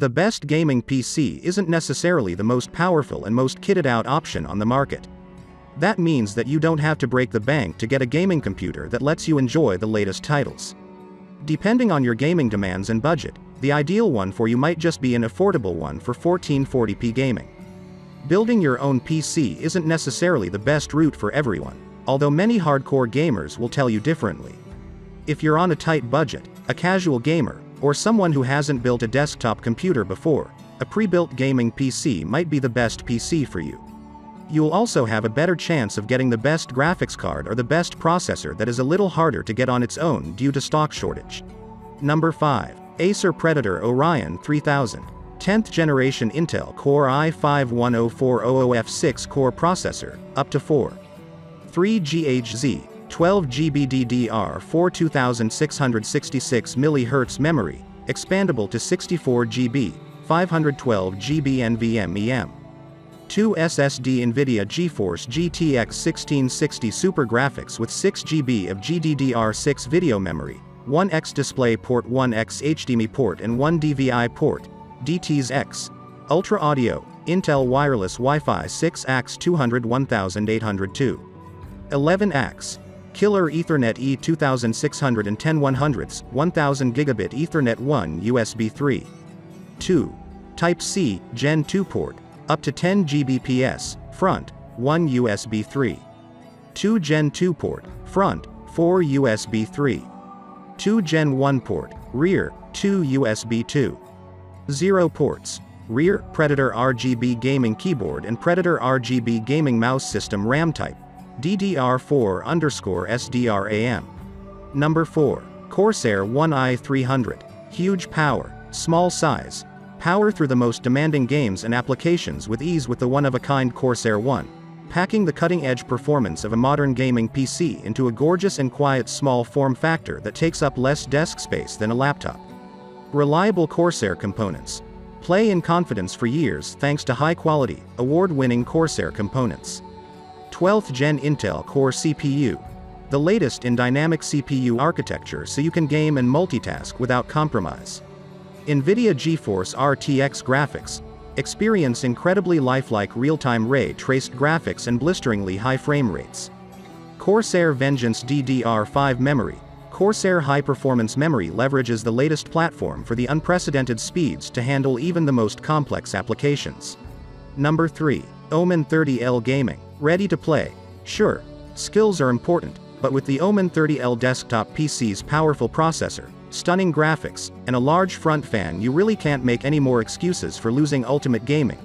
The best gaming PC isn't necessarily the most powerful and most kitted out option on the market. That means that you don't have to break the bank to get a gaming computer that lets you enjoy the latest titles. Depending on your gaming demands and budget, the ideal one for you might just be an affordable one for 1440p gaming. Building your own PC isn't necessarily the best route for everyone, although many hardcore gamers will tell you differently. If you're on a tight budget, a casual gamer, or someone who hasn't built a desktop computer before, a pre-built gaming PC might be the best PC for you. You'll also have a better chance of getting the best graphics card or the best processor that is a little harder to get on its own due to stock shortage. Number 5. Acer Predator Orion 3000. 10th generation Intel Core i5-10400F6 core processor, up to 3 GHz, 12 GB DDR4 2666 MHz memory, expandable to 64 GB, 512 GB NVMe. 2 SSD NVIDIA GeForce GTX 1660 Super Graphics with 6 GB of GDDR6 video memory, 1 X DisplayPort, 1 X HDMI port and 1 DVI port, DTS-X. Ultra Audio, Intel Wireless Wi-Fi 6 AX 200 1802. 11 AX. Killer Ethernet E2610 100s, 1000 Gigabit Ethernet 1 USB 3. 2. Type-C, Gen 2 port, up to 10 Gbps, front, 1 USB 3. 2 Gen 2 port, front, 4 USB 3. 2 Gen 1 port, rear, 2 USB 2. 0 ports, rear, Predator RGB gaming keyboard and Predator RGB gaming mouse system RAM type, DDR4_SDRAM. Number 4. Corsair One i300. Huge power, small size. Power through the most demanding games and applications with ease with the one-of-a-kind Corsair One, packing the cutting-edge performance of a modern gaming PC into a gorgeous and quiet small form factor that takes up less desk space than a laptop. Reliable Corsair components. Play in confidence for years thanks to high-quality, award-winning Corsair components. 12th Gen Intel Core CPU. The latest in dynamic CPU architecture so you can game and multitask without compromise. NVIDIA GeForce RTX graphics. Experience incredibly lifelike real-time ray-traced graphics and blisteringly high frame rates. Corsair Vengeance DDR5 memory. Corsair high-performance memory leverages the latest platform for the unprecedented speeds to handle even the most complex applications. Number 3. Omen 30L Gaming. Ready to play? Sure, skills are important, but with the Omen 30L desktop PC's powerful processor, stunning graphics, and a large front fan, you really can't make any more excuses for losing ultimate gaming.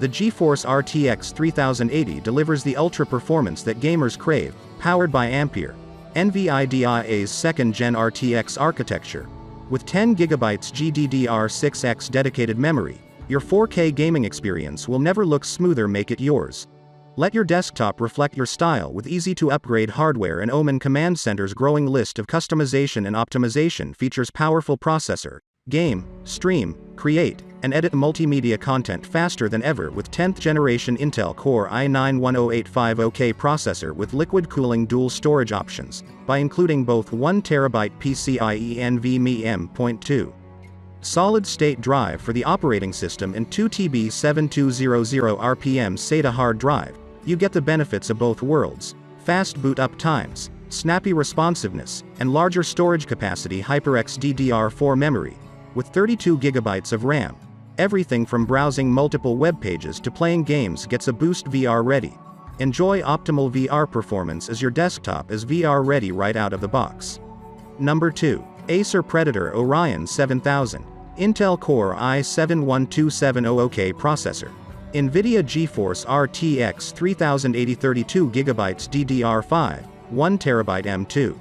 The GeForce RTX 3080 delivers the ultra performance that gamers crave, powered by Ampere, NVIDIA's 2nd Gen RTX architecture. With 10 GB GDDR6X dedicated memory, your 4K gaming experience will never look smoother. Make it yours. Let your desktop reflect your style with easy-to-upgrade hardware, and Omen Command Center's growing list of customization and optimization features powerful processor, game, stream, create, and edit multimedia content faster than ever with 10th generation Intel Core i9-10850K processor with liquid cooling dual storage options, by including both 1TB PCIe NVMe M.2 solid-state drive for the operating system and 2TB 7200 RPM SATA hard drive. You get the benefits of both worlds: fast boot-up times, snappy responsiveness, and larger storage capacity. HyperX DDR4 memory, with 32 GB of RAM. Everything from browsing multiple web pages to playing games gets a boost. VR ready. Enjoy optimal VR performance as your desktop is VR ready right out of the box. Number 2. Acer Predator Orion 7000. Intel Core i7-12700K processor. NVIDIA GeForce RTX 3080 32 GB DDR5, 1TB M.2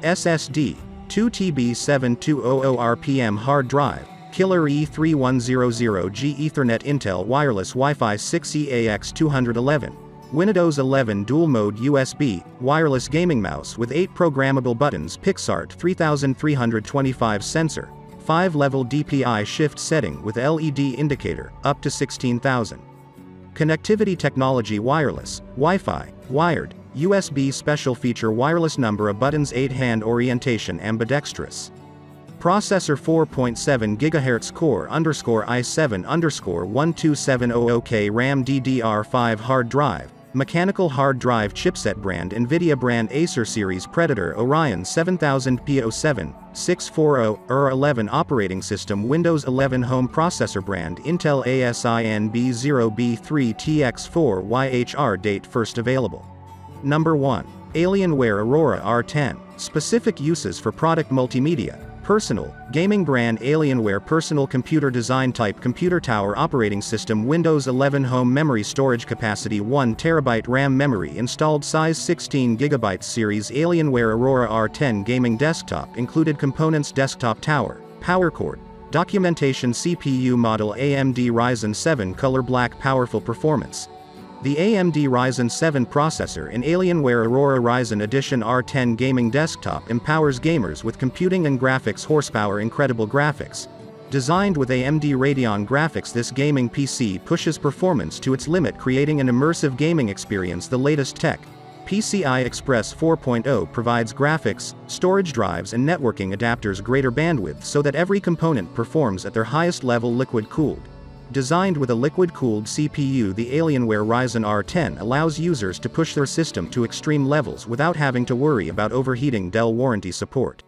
SSD, 2TB 7200 RPM hard drive, Killer E3100G Ethernet Intel Wireless Wi-Fi 6E AX 211, Windows 11 dual-mode USB, wireless gaming mouse with 8 programmable buttons, PixArt 3325 sensor, 5-level DPI shift setting with LED indicator, up to 16,000. Connectivity technology: wireless, Wi-Fi, wired, USB special feature, wireless, number of buttons 8, hand orientation ambidextrous. Processor 4.7 GHz Core i7_12700K RAM DDR5 hard drive, mechanical hard drive chipset brand NVIDIA brand Acer series Predator Orion 7000 P07, 640, ER11 operating system Windows 11 home processor brand Intel ASIN B0B3TX4YHR date first available. Number 1. Alienware Aurora R10. Specific uses for product multimedia. Personal, gaming brand Alienware personal computer design type computer tower operating system Windows 11 home memory storage capacity 1TB RAM memory installed size 16GB series Alienware Aurora R10 gaming desktop included components desktop tower, power cord, documentation CPU model AMD Ryzen 7 color black powerful performance. The AMD Ryzen 7 processor in Alienware Aurora Ryzen Edition R10 gaming desktop empowers gamers with computing and graphics horsepower incredible graphics. Designed with AMD Radeon graphics, this gaming PC pushes performance to its limit, creating an immersive gaming experience. The latest tech, PCI Express 4.0 provides graphics, storage drives and networking adapters greater bandwidth so that every component performs at their highest level liquid-cooled. Designed with a liquid-cooled CPU, the Alienware Ryzen R10 allows users to push their system to extreme levels without having to worry about overheating. Dell warranty support.